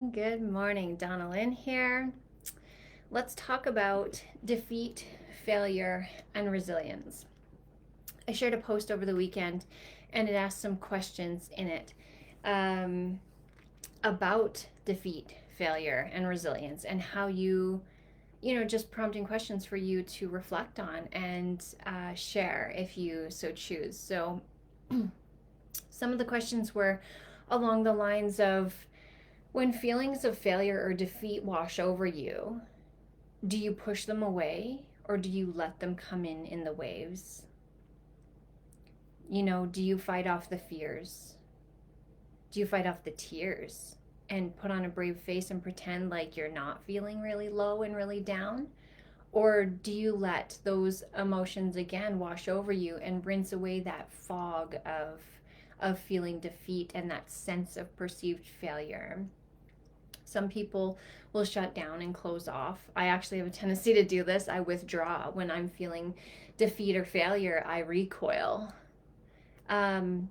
Good morning, Donna Lynn here. Let's talk about defeat, failure, and resilience. I shared a post over the weekend and it asked some questions in it um, about defeat, failure, and resilience, and how just prompting questions for you to reflect on and share if you so choose. So, some of the questions were along the lines of, when feelings of failure or defeat wash over you, do you push them away or do you let them come in the waves? Do you fight off the fears? Do you fight off the tears and put on a brave face and pretend like you're not feeling really low and really down? Or do you let those emotions again wash over you and rinse away that fog of feeling defeat and that sense of perceived failure? Some people will shut down and close off. I actually have a tendency to do this. I withdraw when I'm feeling defeat or failure. I recoil. Um,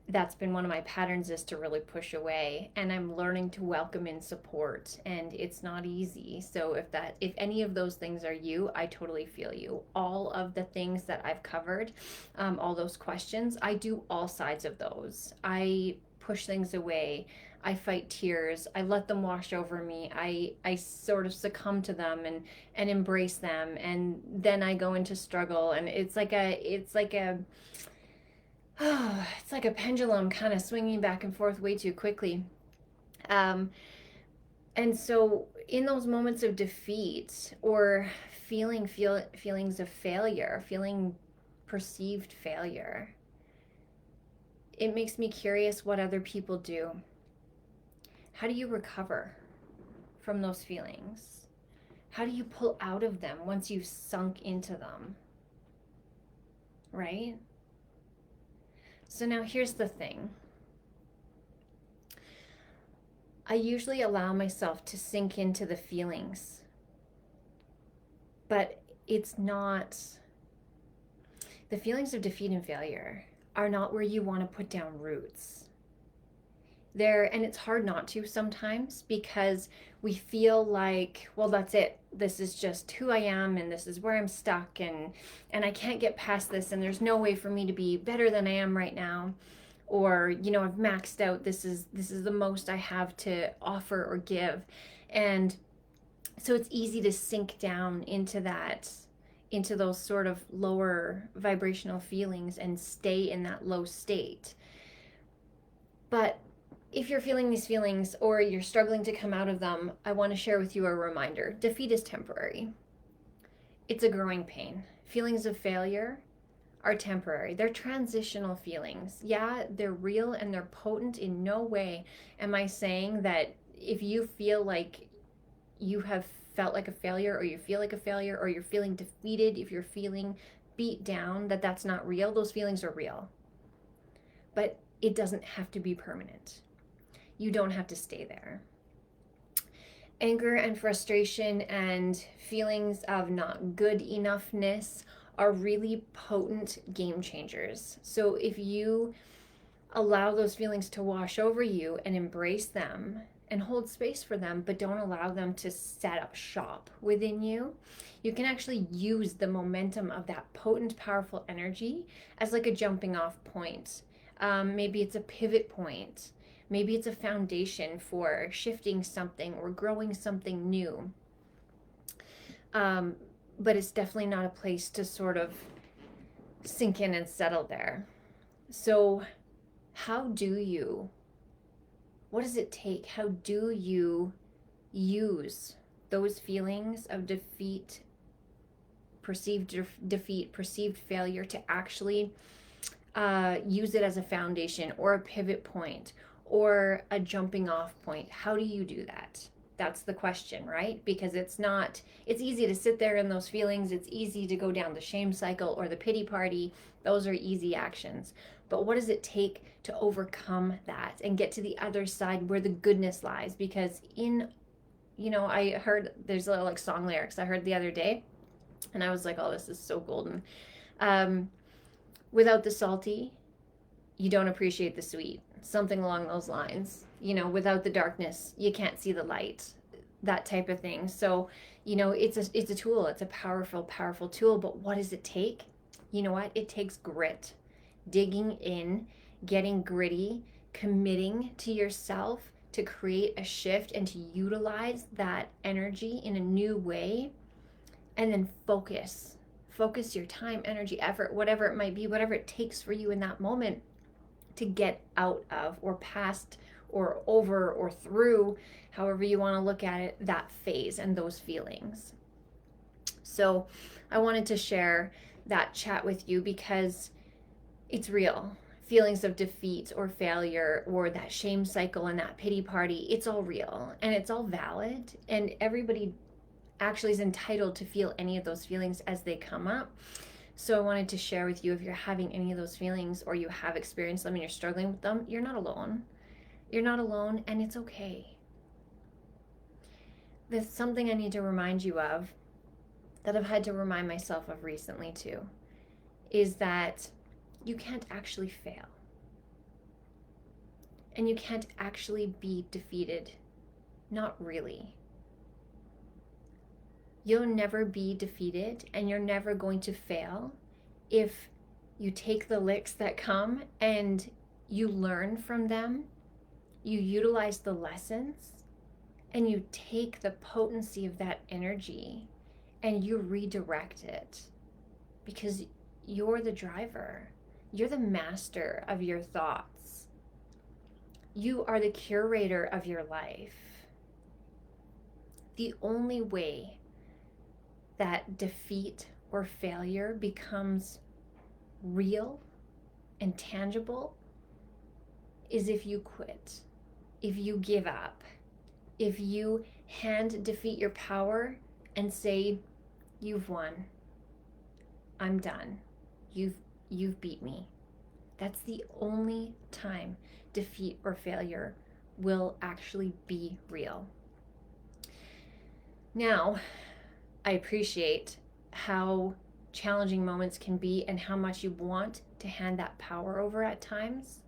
that's been one of my patterns, is to really push away, and I'm learning to welcome in support, and it's not easy. So if any of those things are you, I totally feel you. All of the things that I've covered, all those questions, I do all sides of those. I push things away. I fight tears. I let them wash over me. I sort of succumb to them and embrace them, and then I go into struggle, and it's like a pendulum kind of swinging back and forth way too quickly. Um, and so in those moments of defeat or feelings of failure, feeling perceived failure, it makes me curious what other people do. How do you recover from those feelings? How do you pull out of them once you've sunk into them? Right? So now here's the thing. I usually allow myself to sink into the feelings, but it's not, the feelings of defeat and failure are not where you want to put down roots. And it's hard not to sometimes, because we feel like, well, that's it. This is just who I am, and this is where I'm stuck, and I can't get past this, and there's no way for me to be better than I am right now. Or, I've maxed out. This is the most I have to offer or give. And so it's easy to sink down into those sort of lower vibrational feelings and stay in that low state. But if you're feeling these feelings or you're struggling to come out of them, I want to share with you a reminder. Defeat is temporary. It's a growing pain. Feelings of failure are temporary. They're transitional feelings. Yeah, they're real and they're potent. In no way am I saying that if you feel like you have felt like a failure, or you feel like a failure, or you're feeling defeated, if you're feeling beat down, that's not real. Those feelings are real. But it doesn't have to be permanent. You don't have to stay there. Anger and frustration and feelings of not good enoughness are really potent game changers. So if you allow those feelings to wash over you and embrace them and hold space for them, but don't allow them to set up shop within you, you can actually use the momentum of that potent, powerful energy as like a jumping off point. Maybe it's a pivot point. Maybe it's a foundation for shifting something or growing something new. But it's definitely not a place to sort of sink in and settle there. So, what does it take? How do you use those feelings of defeat, perceived failure, to actually use it as a foundation or a pivot point or a jumping off point? How do you do that? That's the question, right? Because it's easy to sit there in those feelings. It's easy to go down the shame cycle or the pity party. Those are easy actions. But what does it take to overcome that and get to the other side where the goodness lies? Because I heard there's little like song lyrics I heard the other day, and I was like, oh, this is so golden. Without the salty, you don't appreciate the sweet, something along those lines. Without the darkness, you can't see the light, that type of thing. So, it's a tool. It's a powerful, powerful tool. But what does it take? You know what? It takes grit, digging in, getting gritty, committing to yourself to create a shift and to utilize that energy in a new way, and then focus your time, energy, effort, whatever it might be, whatever it takes for you in that moment to get out of or past or over or through, however you want to look at it, that phase and those feelings. So I wanted to share that chat with you because it's real. Feelings of defeat or failure or that shame cycle and that pity party, it's all real and it's all valid, and everybody actually is entitled to feel any of those feelings as they come up. So I wanted to share with you, if you're having any of those feelings or you have experienced them and you're struggling with them, you're not alone. You're not alone, and it's okay. There's something I need to remind you of that I've had to remind myself of recently too, is that you can't actually fail. And you can't actually be defeated. Not really. You'll never be defeated and you're never going to fail if you take the licks that come and you learn from them, you utilize the lessons, and you take the potency of that energy and you redirect it, because you're the driver. You're the master of your thoughts. You are the curator of your life. The only way that defeat or failure becomes real and tangible is if you quit, if you give up, if you hand defeat your power and say, you've won, I'm done, you've beat me. That's the only time defeat or failure will actually be real. Now, I appreciate how challenging moments can be and how much you want to hand that power over at times,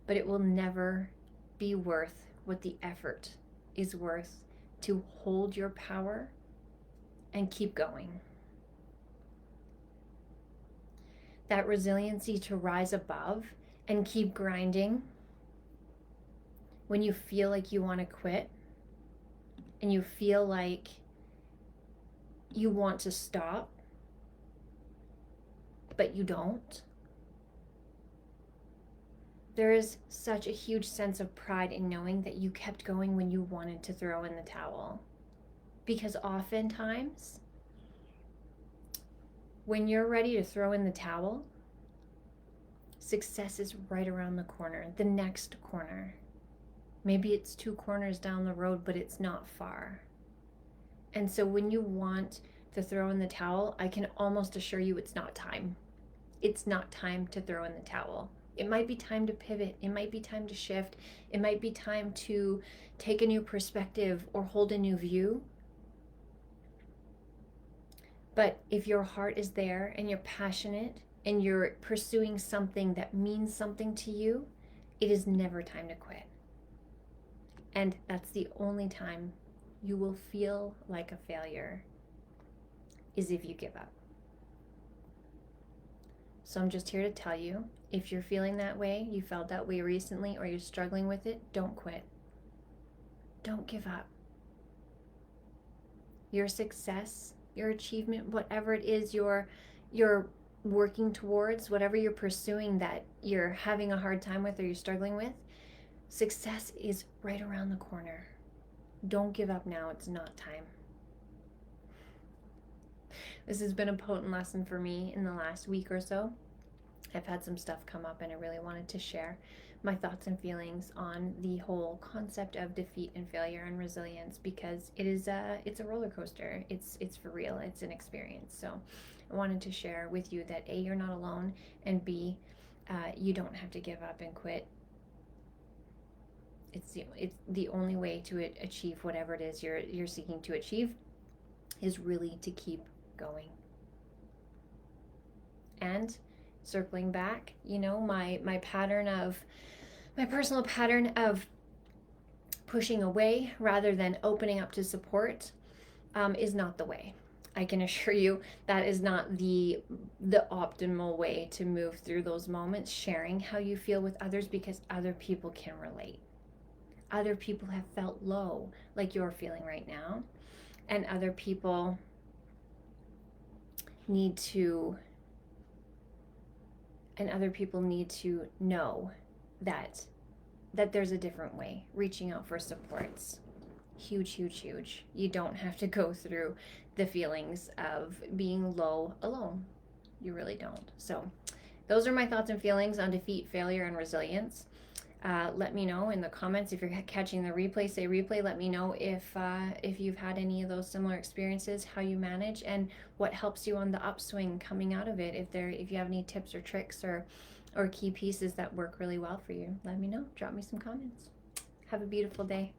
but it will never be worth what the effort is worth to hold your power and keep going. That resiliency to rise above and keep grinding when you feel like you want to quit and you feel like you want to stop, but you don't. There is such a huge sense of pride in knowing that you kept going when you wanted to throw in the towel. Because oftentimes, when you're ready to throw in the towel, success is right around the corner, the next corner. Maybe it's 2 corners down the road, but it's not far. And so when you want to throw in the towel, I can almost assure you it's not time. It's not time to throw in the towel. It might be time to pivot. It might be time to shift. It might be time to take a new perspective or hold a new view. But if your heart is there and you're passionate and you're pursuing something that means something to you, it is never time to quit. And that's the only time you will feel like a failure, is if you give up. So I'm just here to tell you, if you're feeling that way, you felt that way recently, or you're struggling with it, don't quit. Don't give up. Your success, your achievement, whatever it is you're working towards, whatever you're pursuing that you're having a hard time with or you're struggling with, success is right around the corner. Don't give up now. It's not time. This has been a potent lesson for me in the last week or so. I've had some stuff come up and I really wanted to share my thoughts and feelings on the whole concept of defeat and failure and resilience, because it's a roller coaster. It's for real. It's an experience. So I wanted to share with you that A, you're not alone, and B, you don't have to give up and quit. It's the only way to achieve whatever it is you're seeking to achieve is really to keep going. And circling back, you know, my pattern of, my personal pattern of pushing away rather than opening up to support is not the way. I can assure you that is not the optimal way to move through those moments, sharing how you feel with others, because other people can relate. Other people have felt low like you're feeling right now, and other people need to know that there's a different way. Reaching out for supports huge, huge, huge. You don't have to go through the feelings of being low alone. You really don't. So those are my thoughts and feelings on defeat, failure, and resilience. Let me know in the comments. If you're catching the replay, say replay. Let me know if you've had any of those similar experiences, how you manage, and what helps you on the upswing coming out of it. If you have any tips or tricks or key pieces that work really well for you, let me know. Drop me some comments. Have a beautiful day.